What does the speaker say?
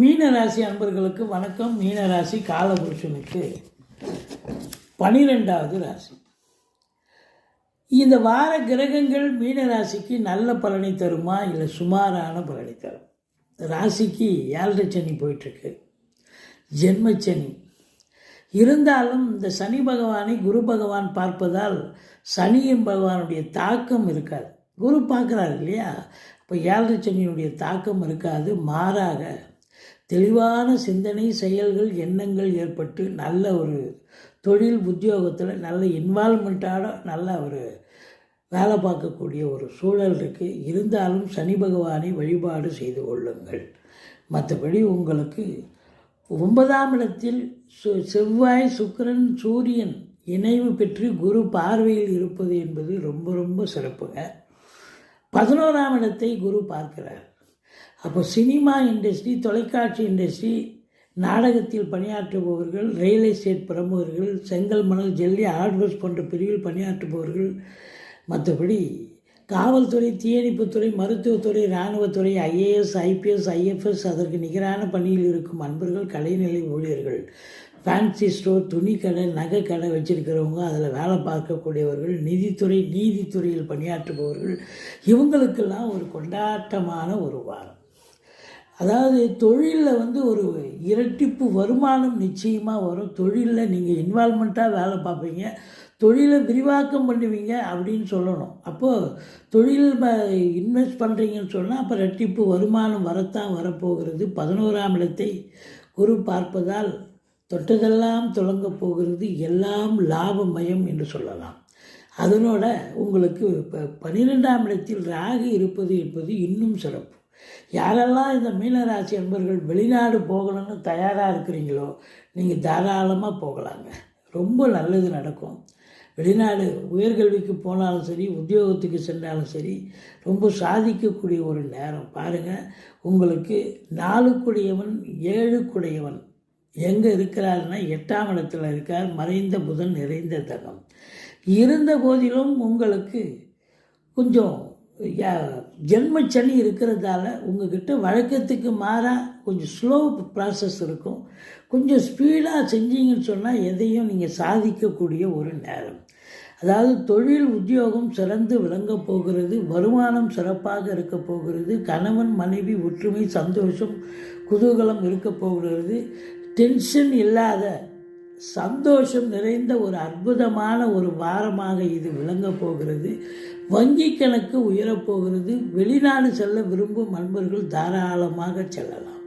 மீன ராசி அன்பர்களுக்கு வணக்கம். மீன ராசி காலபுருஷனுக்கு 12வது ராசி. இந்த வார கிரகங்கள் மீன ராசிக்கு நல்ல பலனை தருமா இல்லை சுமாரான பலனை தரும்? ராசிக்கு 7 சனி போயிட்டுருக்கு, ஜென்மச்சனி. இருந்தாலும் இந்த சனி பகவானை குரு பகவான் பார்ப்பதால் சனியின் பகவானுடைய தாக்கம் இருக்காது. குரு பார்க்குறாரு இல்லையா, இப்போ 7 சனியினுடைய தாக்கம் இருக்காது. மாறாக தெளிவான சிந்தனை, செயல்கள், எண்ணங்கள் ஏற்பட்டு நல்ல ஒரு தொழில் உத்தியோகத்தில் நல்ல இன்வால்மெண்ட்டாக நல்ல ஒரு வேலை பார்க்கக்கூடிய ஒரு சூழல் இருக்குது. இருந்தாலும் சனி பகவானை வழிபாடு செய்து கொள்ளுங்கள். மற்றபடி உங்களுக்கு 9ஆம் இடத்தில் செவ்வாய், சுக்கிரன், சூரியன் இணைவு பெற்று குரு பார்வையில் இருப்பது என்பது ரொம்ப ரொம்ப சிறப்புங்க. 11ஆம் இடத்தை குரு பார்க்கிறார். அப்போ சினிமா இண்டஸ்ட்ரி, தொலைக்காட்சி இண்டஸ்ட்ரி, நாடகத்தில் பணியாற்றுபவர்கள், ரியல் எஸ்டேட் பிரமுகர்கள், செங்கல், மணல், ஜல்லி, ஹார்ட்வேர்ஸ் போன்ற பிரிவில் பணியாற்றுபவர்கள், மற்றபடி காவல்துறை, தீயணைப்புத்துறை, மருத்துவத்துறை, இராணுவத்துறை, ஐஏஎஸ், ஐபிஎஸ், ஐஎஃப்எஸ், அதற்கு நிகரான பணியில் இருக்கும் அன்பர்கள், கலைநிலை ஊழியர்கள், ஃபேன்சி ஸ்டோர், துணி கடை, நகை கடை வச்சிருக்கிறவங்க, அதில் வேலை பார்க்கக்கூடியவர்கள், நிதித்துறை, நீதித்துறையில் பணியாற்றுபவர்கள், இவங்களுக்கெல்லாம் ஒரு கொண்டாட்டமான ஒரு வாரம். அதாவது தொழிலில் ஒரு இரட்டிப்பு வருமானம் நிச்சயமாக வரும். தொழிலில் நீங்கள் இன்வால்மெண்ட்டாக வேலை பார்ப்பீங்க, தொழிலை விரிவாக்கம் பண்ணுவீங்க அப்படின்னு சொல்லணும். அப்போது தொழில் இன்வெஸ்ட் பண்ணுறீங்கன்னு சொன்னால் அப்போ இரட்டிப்பு வருமானம் வரத்தான் வரப்போகிறது. 11ஆம் இடத்தை குரு பார்ப்பதால் தொட்டதெல்லாம் தொடங்கப் போகிறது. எல்லாம் லாபமயம் என்று சொல்லலாம். அதனோட உங்களுக்கு இப்போ 12ஆம் இடத்தில் ராகு இருப்பது என்பது இன்னும் சிறப்பு. யாரெல்லாம் இந்த மீனராசி அன்பர்கள் வெளிநாடு போகணும்னு தயாராக இருக்கிறீங்களோ நீங்கள் தாராளமாக போகலாங்க. ரொம்ப நல்லது நடக்கும். வெளிநாடு உயர்கல்விக்கு போனாலும் சரி, உத்தியோகத்துக்கு சென்றாலும் சரி, ரொம்ப சாதிக்கக்கூடிய ஒரு நேரம். பாருங்கள், உங்களுக்கு 4 7 எங்கே இருக்கிறாருன்னா 8ஆம் இடத்துல இருக்கார். மறைந்த புதன், நிறைந்த தனம். இருந்த போதிலும் உங்களுக்கு கொஞ்சம் ஜென்மச்சனி இருக்கிறதால உங்கள்கிட்ட வழக்கத்துக்கு மாறாக கொஞ்சம் ஸ்லோ ப்ராசஸ் இருக்கும். கொஞ்சம் ஸ்பீடாக செஞ்சீங்கன்னு சொன்னால் எதையும் நீங்கள் சாதிக்கக்கூடிய ஒரு நேரம். அதாவது தொழில் உத்தியோகம் சிறந்து விளங்க போகிறது. வருமானம் சிறப்பாக இருக்க போகிறது. கணவன் மனைவி ஒற்றுமை, சந்தோஷம், குதூகலம் இருக்க போகிறது. டென்ஷன் இல்லாத சந்தோஷம் நிறைந்த ஒரு அற்புதமான ஒரு வாரமாக இது விளங்க போகிறது. வங்கி கணக்கு உயரப்போகிறது. வெளிநாடு செல்ல விரும்பும் அன்பர்கள் தாராளமாக செல்லலாம்.